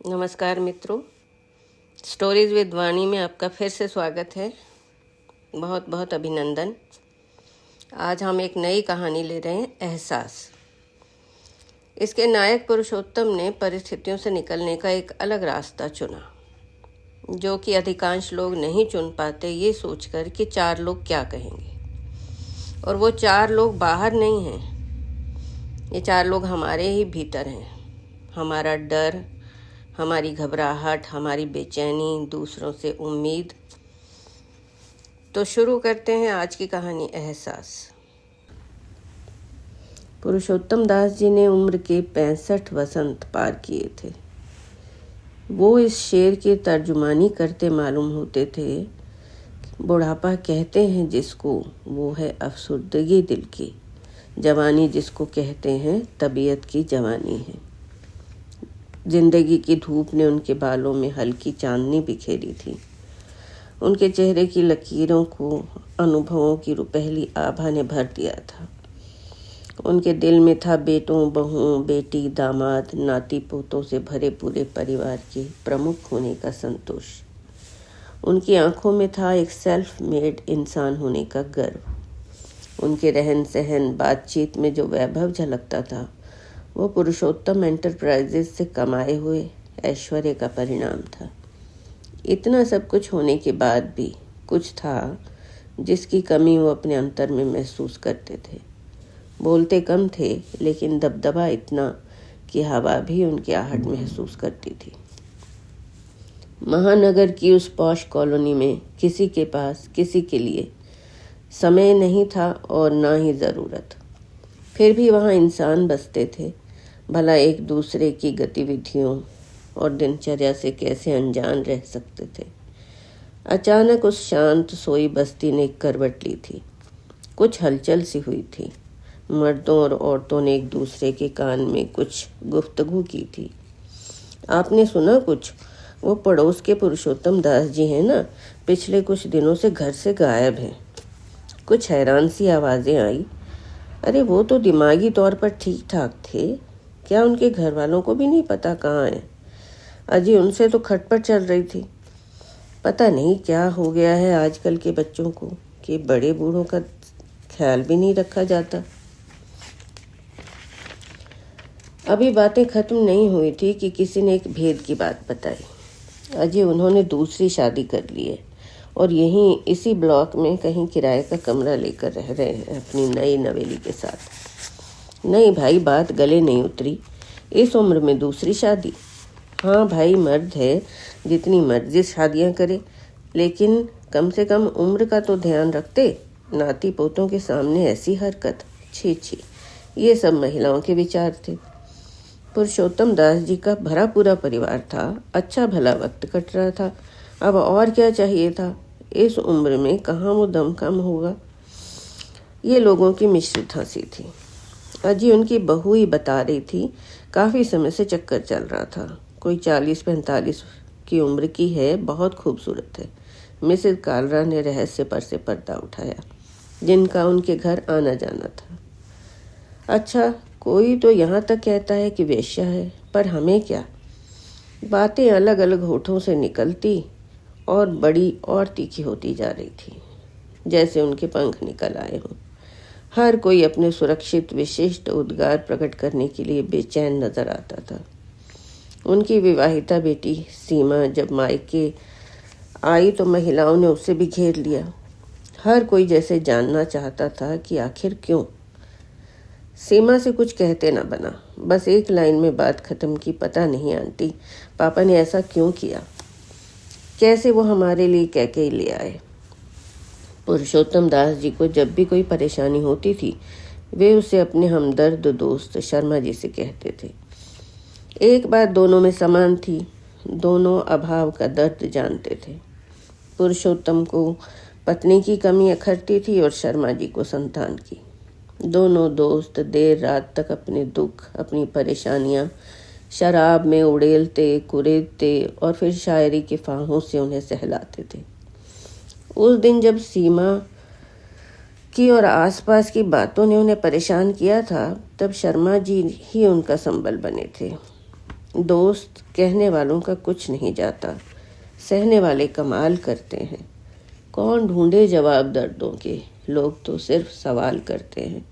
नमस्कार मित्रों, stories with वाणी में आपका फिर से स्वागत है। बहुत बहुत अभिनंदन। आज हम एक नई कहानी ले रहे हैं, एहसास। इसके नायक पुरुषोत्तम ने परिस्थितियों से निकलने का एक अलग रास्ता चुना, जो कि अधिकांश लोग नहीं चुन पाते, ये सोचकर कि 4 लोग क्या कहेंगे। और वो 4 लोग बाहर नहीं हैं, ये 4 लोग हमारे ही भीतर हैं। हमारा डर, हमारी घबराहट, हमारी बेचैनी, दूसरों से उम्मीद। तो शुरू करते हैं आज की कहानी, एहसास। पुरुषोत्तम दास जी ने उम्र के 65 वसंत पार किए थे। वो इस शेर की तर्जुमानी करते मालूम होते थे। बुढ़ापा कहते हैं जिसको, वो है अफसुर्दगी दिल की। जवानी जिसको कहते हैं, तबीयत की जवानी है। जिंदगी की धूप ने उनके बालों में हल्की चांदनी बिखेरी थी। उनके चेहरे की लकीरों को अनुभवों की रुपहली आभा ने भर दिया था। उनके दिल में था बेटों, बहुओं, बेटी, दामाद, नाती पोतों से भरे पूरे परिवार के प्रमुख होने का संतोष। उनकी आंखों में था एक सेल्फ मेड इंसान होने का गर्व। उनके रहन सहन, बातचीत में जो वैभव झलकता था, वो पुरुषोत्तम एंटरप्राइजेज से कमाए हुए ऐश्वर्य का परिणाम था। इतना सब कुछ होने के बाद भी कुछ था जिसकी कमी वो अपने अंतर में महसूस करते थे। बोलते कम थे, लेकिन दबदबा इतना कि हवा भी उनकी आहट महसूस करती थी। महानगर की उस पॉश कॉलोनी में किसी के पास किसी के लिए समय नहीं था और ना ही ज़रूरत। फिर भी वहाँ इंसान बसते थे। भला एक दूसरे की गतिविधियों और दिनचर्या से कैसे अनजान रह सकते थे। अचानक उस शांत सोई बस्ती ने एक करवट ली थी। कुछ हलचल सी हुई थी। मर्दों और औरतों ने एक दूसरे के कान में कुछ गुफ्तगू की थी। आपने सुना कुछ? वो पड़ोस के पुरुषोत्तम दास जी हैं ना, पिछले कुछ दिनों से घर से गायब हैं। कुछ हैरान सी आवाज़ें आई। अरे वो तो दिमागी तौर पर ठीक ठाक थे, क्या उनके घर वालों को भी नहीं पता कहाँ है? अजी उनसे तो खटपट चल रही थी। पता नहीं क्या हो गया है आजकल के बच्चों को कि बड़े बूढ़ों का ख्याल भी नहीं रखा जाता। अभी बातें खत्म नहीं हुई थी कि किसी ने एक भेद की बात बताई। अजी उन्होंने दूसरी शादी कर ली है और यहीं इसी ब्लॉक में कहीं किराए का कमरा लेकर रह रहे हैं अपनी नई नवेली के साथ। नहीं भाई, बात गले नहीं उतरी। इस उम्र में दूसरी शादी? हाँ भाई, मर्द है, जितनी मर्जी शादियां करे, लेकिन कम से कम उम्र का तो ध्यान रखते। नाती पोतों के सामने ऐसी हरकत, छी छी। ये सब महिलाओं के विचार थे। पुरुषोत्तम दास जी का भरा पूरा परिवार था। अच्छा भला वक्त कट रहा था। अब और क्या चाहिए था? इस उम्र में कहाँ वो दम कम होगा। ये लोगों की मिश्रित हंसी थी। अजी उनकी बहू ही बता रही थी, काफ़ी समय से चक्कर चल रहा था। कोई 40-45 की उम्र की है, बहुत खूबसूरत है। मिसेज कालरा ने रहस्य पर से पर्दा उठाया, जिनका उनके घर आना जाना था। अच्छा, कोई तो यहाँ तक कहता है कि वेश्या है, पर हमें क्या। बातें अलग अलग होठों से निकलती और बड़ी और तीखी होती जा रही थी, जैसे उनके पंख निकल आए हों। हर कोई अपने सुरक्षित विशिष्ट उद्गार प्रकट करने के लिए बेचैन नजर आता था। उनकी विवाहिता बेटी सीमा जब मायके आई तो महिलाओं ने उसे भी घेर लिया। हर कोई जैसे जानना चाहता था कि आखिर क्यों। सीमा से कुछ कहते ना बना, बस एक लाइन में बात खत्म की, पता नहीं आंटी, पापा ने ऐसा क्यों किया, कैसे वो हमारे लिए कैके ले आए। पुरुषोत्तम दास जी को जब भी कोई परेशानी होती थी, वे उसे अपने हमदर्द दोस्त शर्मा जी से कहते थे। एक बात दोनों में समान थी, दोनों अभाव का दर्द जानते थे। पुरुषोत्तम को पत्नी की कमी अखरती थी और शर्मा जी को संतान की। दोनों दोस्त देर रात तक अपने दुख, अपनी परेशानियां शराब में उड़ेलते, कुरेदते और फिर शायरी के फाहों से उन्हें सहलाते थे। उस दिन जब सीमा की और आसपास की बातों ने उन्हें परेशान किया था, तब शर्मा जी ही उनका संबल बने थे। दोस्त कहने वालों का कुछ नहीं जाता, सहने वाले कमाल करते हैं। कौन ढूंढे जवाब दर्दों के, लोग तो सिर्फ सवाल करते हैं।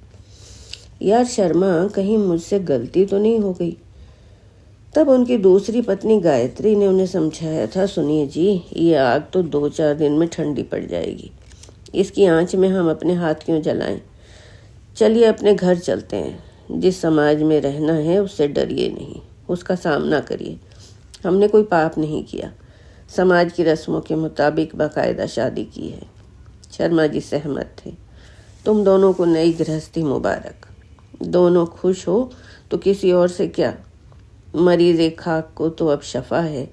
यार शर्मा, कहीं मुझसे गलती तो नहीं हो गई? तब उनकी दूसरी पत्नी गायत्री ने उन्हें समझाया था, सुनिए जी, ये आग तो 2-4 दिन में ठंडी पड़ जाएगी। इसकी आंच में हम अपने हाथ क्यों जलाएं? चलिए अपने घर चलते हैं। जिस समाज में रहना है उससे डरिए नहीं, उसका सामना करिए। हमने कोई पाप नहीं किया, समाज की रस्मों के मुताबिक बाकायदा शादी की है। शर्मा जी सहमत थे। तुम दोनों को नई गृहस्थी मुबारक। दोनों खुश हो तो किसी और से क्या। मरीज़ खाक को तो अब शफा है,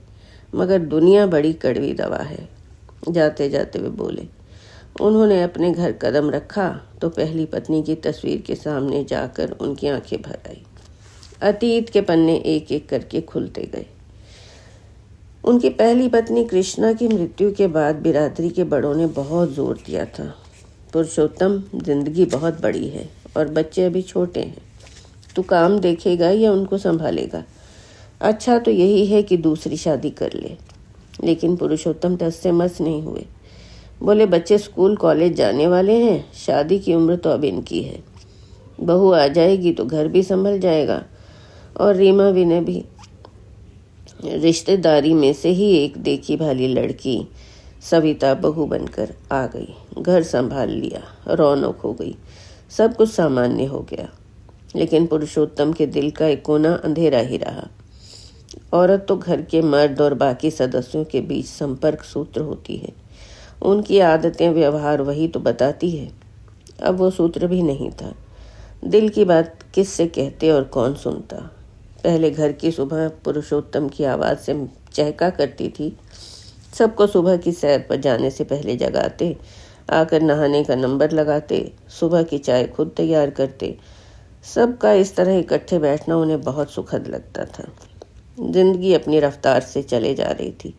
मगर दुनिया बड़ी कड़वी दवा है। जाते जाते वे बोले। उन्होंने अपने घर कदम रखा तो पहली पत्नी की तस्वीर के सामने जाकर उनकी आंखें भर आई। अतीत के पन्ने एक एक करके खुलते गए। उनकी पहली पत्नी कृष्णा की मृत्यु के बाद बिरादरी के बड़ों ने बहुत जोर दिया था, पुरुषोत्तम, जिंदगी बहुत बड़ी है और बच्चे अभी छोटे हैं, तू काम देखेगा या उनको संभालेगा? अच्छा तो यही है कि दूसरी शादी कर ले। लेकिन पुरुषोत्तम टस से मस नहीं हुए। बोले, बच्चे स्कूल कॉलेज जाने वाले हैं, शादी की उम्र तो अब इनकी है। बहू आ जाएगी तो घर भी संभल जाएगा और रीमा विनय भी। रिश्तेदारी में से ही एक देखी भाली लड़की सविता बहू बनकर आ गई, घर संभाल लिया, रौनक हो गई, सब कुछ सामान्य हो गया। लेकिन पुरुषोत्तम के दिल का एक कोना अंधेरा ही रहा। औरत तो घर के मर्द और बाकी सदस्यों के बीच संपर्क सूत्र होती है। उनकी आदतें व्यवहार वही तो बताती है। अब वो सूत्र भी नहीं था। दिल की बात किससे कहते और कौन सुनता? पहले घर की सुबह पुरुषोत्तम की आवाज़ से चहका करती थी। सबको सुबह की सैर पर जाने से पहले जगाते, आकर नहाने का नंबर लगाते, सुबह की चाय खुद तैयार करते। सबका इस तरह इकट्ठे बैठना उन्हें बहुत सुखद लगता था। जिंदगी अपनी रफ्तार से चले जा रही थी,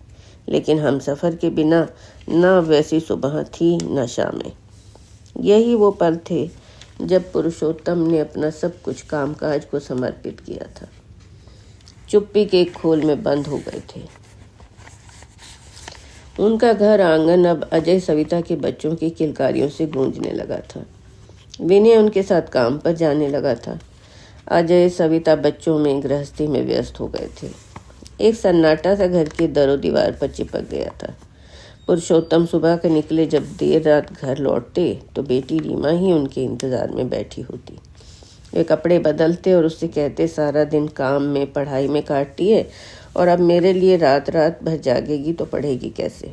लेकिन हम सफ़र के बिना ना वैसी सुबह थी न शामें। यही वो पल थे जब पुरुषोत्तम ने अपना सब कुछ कामकाज को समर्पित किया था। चुप्पी के एक खोल में बंद हो गए थे। उनका घर आंगन अब अजय सविता के बच्चों की किलकारियों से गूंजने लगा था। विनय उनके साथ काम पर जाने लगा था। अजय सविता बच्चों में गृहस्थी में व्यस्त हो गए थे। एक सन्नाटा सा घर की दरो दीवार पर चिपक गया था। पुरुषोत्तम सुबह के निकले जब देर रात घर लौटते तो बेटी रीमा ही उनके इंतज़ार में बैठी होती। वे कपड़े बदलते और उससे कहते, सारा दिन काम में पढ़ाई में काटती है और अब मेरे लिए रात रात भर जागेगी तो पढ़ेगी कैसे?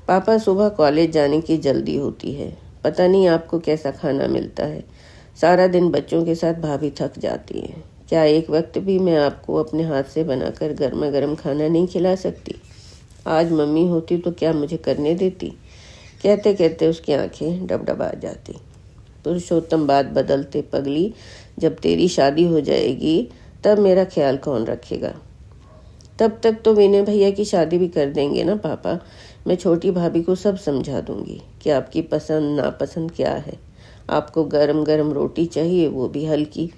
पापा, सुबह कॉलेज जाने की जल्दी होती है, पता नहीं आपको कैसा खाना मिलता है। सारा दिन बच्चों के साथ भाभी थक जाती है। क्या एक वक्त भी मैं आपको अपने हाथ से बनाकर गर्मा गर्म खाना नहीं खिला सकती? आज मम्मी होती तो क्या मुझे करने देती? कहते कहते उसकी आंखें डबडबा जाती। पुरुषोत्तम बात बदलते, पगली, जब तेरी शादी हो जाएगी तब मेरा ख्याल कौन रखेगा? तब तक तो विनय भैया की शादी भी कर देंगे ना पापा। मैं छोटी भाभी को सब समझा दूंगी कि आपकी पसंद नापसंद क्या है। आपको गरम गरम रोटी चाहिए, वो भी हल्की।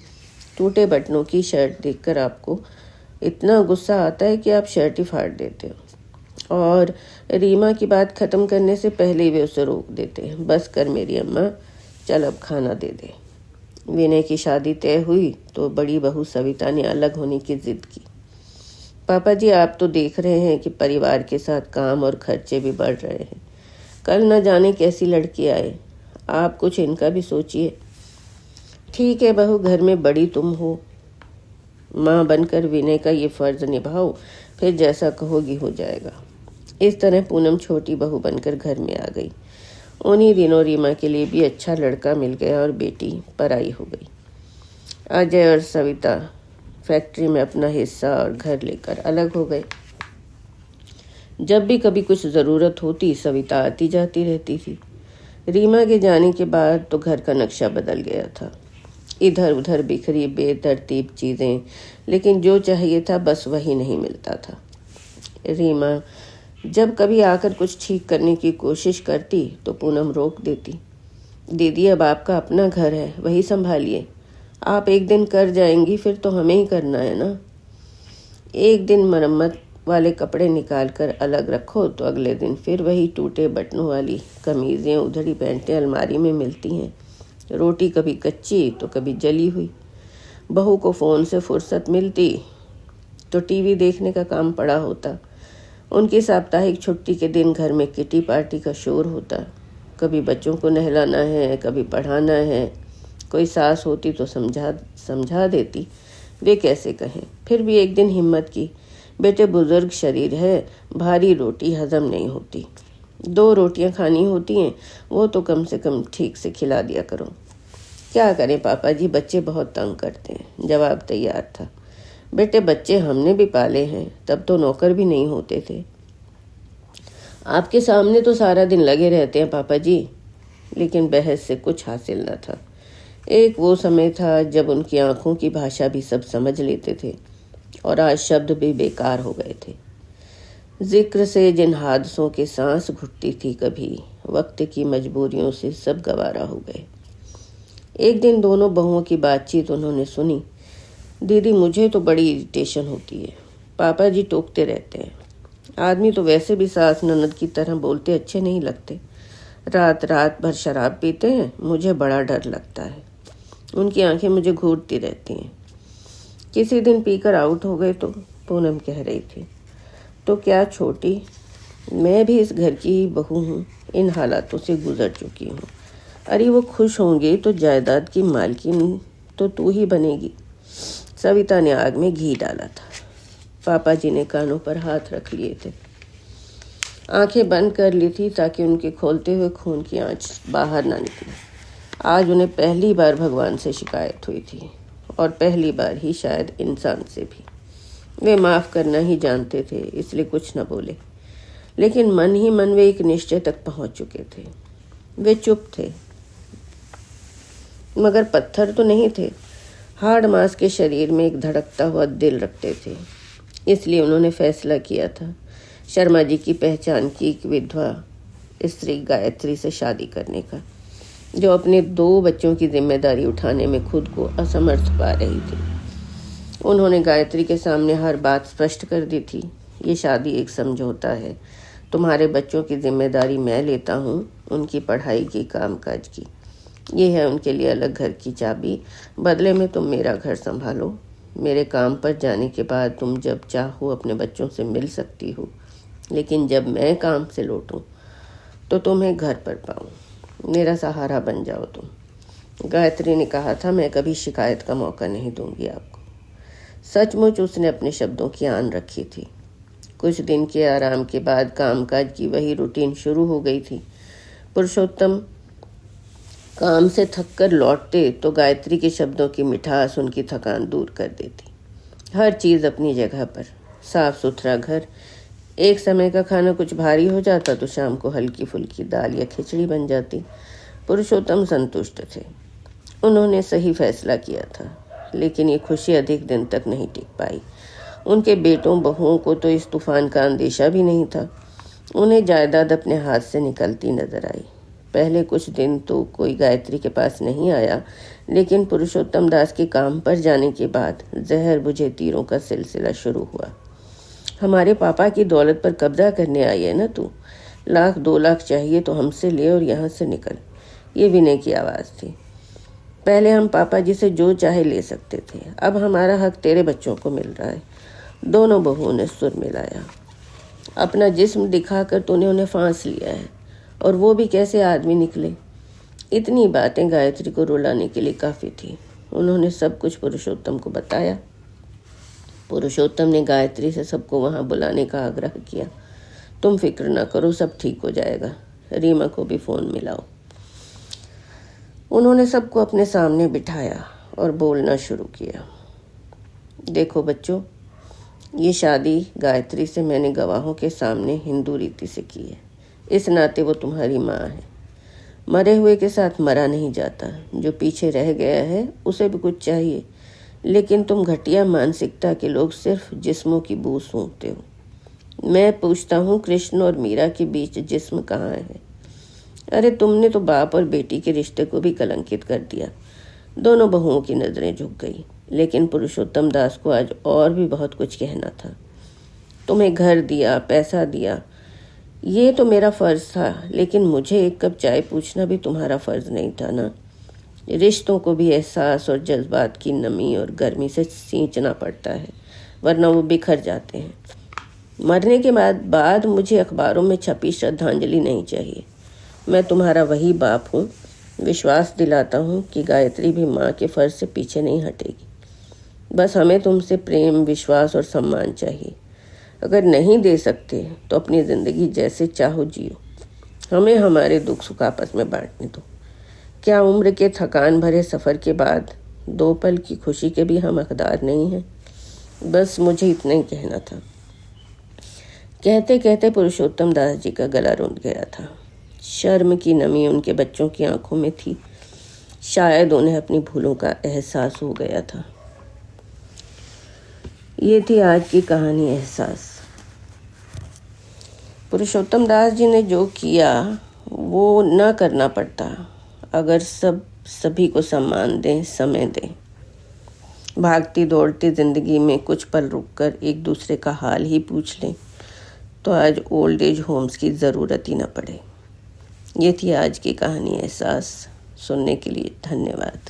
टूटे बटनों की शर्ट देखकर आपको इतना गुस्सा आता है कि आप शर्ट ही फाड़ देते हो। और रीमा की बात ख़त्म करने से पहले ही वे उसे रोक देते हैं। बस कर मेरी अम्मा, चल अब खाना दे दे। विनय की शादी तय हुई तो बड़ी बहू सविता ने अलग होने की जिद की। पापा जी, आप तो देख रहे हैं कि परिवार के साथ काम और खर्चे भी बढ़ रहे हैं। कल न जाने कैसी लड़की आए, आप कुछ इनका भी सोचिए। ठीक है बहू, घर में बड़ी तुम हो, माँ बनकर विनय का ये फर्ज निभाओ, फिर जैसा कहोगी हो जाएगा। इस तरह पूनम छोटी बहू बनकर घर में आ गई। उन्हीं दिनों रीमा के लिए भी अच्छा लड़का मिल गया और बेटी पराई हो गई। अजय और सविता फैक्ट्री में अपना हिस्सा और घर लेकर अलग हो गए। जब भी कभी कुछ ज़रूरत होती सविता आती जाती रहती थी। रीमा के जाने के बाद तो घर का नक्शा बदल गया था। इधर उधर बिखरी बेतरतीब चीज़ें, लेकिन जो चाहिए था बस वही नहीं मिलता था। रीमा जब कभी आकर कुछ ठीक करने की कोशिश करती तो पूनम रोक देती। दीदी, अब आपका अपना घर है, वही संभालिए। आप एक दिन कर जाएंगी, फिर तो हमें ही करना है ना। एक दिन मरम्मत वाले कपड़े निकाल कर अलग रखो तो अगले दिन फिर वही टूटे बटनों वाली कमीज़ें, उधड़ी पैंटें अलमारी में मिलती हैं। रोटी कभी कच्ची तो कभी जली हुई। बहू को फ़ोन से फुर्सत मिलती तो टीवी देखने का काम पड़ा होता। उनकी साप्ताहिक छुट्टी के दिन घर में किटी पार्टी का शोर होता। कभी बच्चों को नहलाना है, कभी पढ़ाना है। कोई सास होती तो समझा देती, वे कैसे कहें। फिर भी एक दिन हिम्मत की, बेटे बुजुर्ग शरीर है, भारी रोटी हजम नहीं होती। 2 रोटियां खानी होती हैं, वो तो कम से कम ठीक से खिला दिया करो। क्या करें पापा जी, बच्चे बहुत तंग करते हैं। जवाब तैयार था, बेटे बच्चे हमने भी पाले हैं, तब तो नौकर भी नहीं होते थे। आपके सामने तो सारा दिन लगे रहते हैं पापा जी। लेकिन बहस से कुछ हासिल न था। एक वो समय था जब उनकी आंखों की भाषा भी सब समझ लेते थे और आज शब्द भी बेकार हो गए थे। जिक्र से जिन हादसों के सांस घुटती थी कभी, वक्त की मजबूरियों से सब गवारा हो गए। एक दिन दोनों बहुओं की बातचीत उन्होंने सुनी। दीदी मुझे तो बड़ी इरिटेशन होती है, पापा जी टोकते रहते हैं। आदमी तो वैसे भी सास ननद की तरह बोलते अच्छे नहीं लगते। रात रात भर शराब पीते हैं, मुझे बड़ा डर लगता है। उनकी आंखें मुझे घूरती रहती हैं। किसी दिन पीकर आउट हो गए तो पूनम कह रही थी, तो क्या छोटी, मैं भी इस घर की ही बहू हूँ, इन हालातों से गुजर चुकी हूँ। अरे वो खुश होंगे तो जायदाद की मालकिन तो तू ही बनेगी। सविता ने आग में घी डाला था। पापा जी ने कानों पर हाथ रख लिए थे, आंखें बंद कर ली थी ताकि उनके खोलते हुए खून की आंच बाहर ना निकले। आज उन्हें पहली बार भगवान से शिकायत हुई थी और पहली बार ही शायद इंसान से भी। वे माफ़ करना ही जानते थे, इसलिए कुछ न बोले। लेकिन मन ही मन वे एक निश्चय तक पहुंच चुके थे। वे चुप थे, मगर पत्थर तो नहीं थे। हाड़ मांस के शरीर में एक धड़कता हुआ दिल रखते थे। इसलिए उन्होंने फैसला किया था शर्मा जी की पहचान की एक विधवा स्त्री गायत्री से शादी करने का, जो अपने 2 बच्चों की जिम्मेदारी उठाने में खुद को असमर्थ पा रही थी। उन्होंने गायत्री के सामने हर बात स्पष्ट कर दी थी। ये शादी एक समझौता है। तुम्हारे बच्चों की जिम्मेदारी मैं लेता हूँ, उनकी पढ़ाई की, कामकाज की। ये है उनके लिए अलग घर की चाबी, बदले में तुम मेरा घर संभालो। मेरे काम पर जाने के बाद तुम जब चाहो अपने बच्चों से मिल सकती हो, लेकिन जब मैं काम से लौटूं तो तुम्हें घर पर पाऊं। मेरा सहारा बन जाओ तुम। गायत्री ने कहा था, मैं कभी शिकायत का मौका नहीं दूंगी आपको। सचमुच उसने अपने शब्दों की आन रखी थी। कुछ दिन के आराम के बाद कामकाज की वही रूटीन शुरू हो गई थी। पुरुषोत्तम काम से थककर लौटते तो गायत्री के शब्दों की मिठास उनकी थकान दूर कर देती। हर चीज़ अपनी जगह पर, साफ सुथरा घर। एक समय का खाना कुछ भारी हो जाता तो शाम को हल्की फुल्की दाल या खिचड़ी बन जाती। पुरुषोत्तम संतुष्ट थे। उन्होंने सही फैसला किया था, लेकिन ये खुशी अधिक दिन तक नहीं टिक पाई। उनके बेटों बहुओं को तो इस तूफान का अंदेशा भी नहीं था। उन्हें जायदाद अपने हाथ से निकलती नजर आई। पहले कुछ दिन तो कोई गायत्री के पास नहीं आया, लेकिन पुरुषोत्तम दास के काम पर जाने के बाद जहर बुझे तीरों का सिलसिला शुरू हुआ। हमारे पापा की दौलत पर कब्जा करने आई है ना तू? 1,00,000 2 लाख चाहिए तो हमसे ले और यहाँ से निकल। ये विनय की आवाज़ थी। पहले हम पापा जी से जो चाहे ले सकते थे, अब हमारा हक तेरे बच्चों को मिल रहा है। दोनों बहुओं ने सुर मिलाया। अपना जिस्म दिखाकर तूने उन्हें फांस लिया है, और वो भी कैसे आदमी निकले। इतनी बातें गायत्री को रुलाने के लिए काफ़ी थी। उन्होंने सब कुछ पुरुषोत्तम को बताया। पुरुषोत्तम ने गायत्री से सबको वहाँ बुलाने का आग्रह किया। तुम फिक्र न करो, सब ठीक हो जाएगा। रीमा को भी फ़ोन मिलाओ। उन्होंने सबको अपने सामने बिठाया और बोलना शुरू किया। देखो बच्चों, ये शादी गायत्री से मैंने गवाहों के सामने हिंदू रीति से की है। इस नाते वो तुम्हारी माँ है। मरे हुए के साथ मरा नहीं जाता। जो पीछे रह गया है उसे भी कुछ चाहिए, लेकिन तुम घटिया मानसिकता के लोग सिर्फ जिस्मों की बू सूंघते हो। मैं पूछता हूँ, कृष्ण और मीरा के बीच जिस्म कहाँ है? अरे तुमने तो बाप और बेटी के रिश्ते को भी कलंकित कर दिया। दोनों बहुओं की नजरें झुक गई। लेकिन पुरुषोत्तम दास को आज और भी बहुत कुछ कहना था। तुम्हें घर दिया, पैसा दिया, ये तो मेरा फ़र्ज़ था, लेकिन मुझे एक कप चाय पूछना भी तुम्हारा फ़र्ज़ नहीं था ना। रिश्तों को भी एहसास और जज्बात की नमी और गर्मी से सींचना पड़ता है, वरना वो बिखर जाते हैं। मरने के बाद मुझे अखबारों में छपी श्रद्धांजलि नहीं चाहिए। मैं तुम्हारा वही बाप हूँ। विश्वास दिलाता हूँ कि गायत्री भी माँ के फ़र्ज से पीछे नहीं हटेगी। बस हमें तुमसे प्रेम, विश्वास और सम्मान चाहिए। अगर नहीं दे सकते तो अपनी ज़िंदगी जैसे चाहो जियो। हमें हमारे दुख सुख आपस में बांटने दो। क्या उम्र के थकान भरे सफ़र के बाद 2 पल की खुशी के भी हम हकदार नहीं हैं? बस मुझे इतना ही कहना था। कहते कहते पुरुषोत्तम दास जी का गला रुंध गया था। शर्म की नमी उनके बच्चों की आंखों में थी। शायद उन्हें अपनी भूलों का एहसास हो गया था। ये थी आज की कहानी एहसास। पुरुषोत्तम दास जी ने जो किया वो न करना पड़ता अगर सभी को सम्मान दें, समय दें। भागती दौड़ती ज़िंदगी में कुछ पल रुककर एक दूसरे का हाल ही पूछ लें तो आज ओल्ड एज होम्स की ज़रूरत ही न पड़े। ये थी आज की कहानी एहसास। सुनने के लिए धन्यवाद।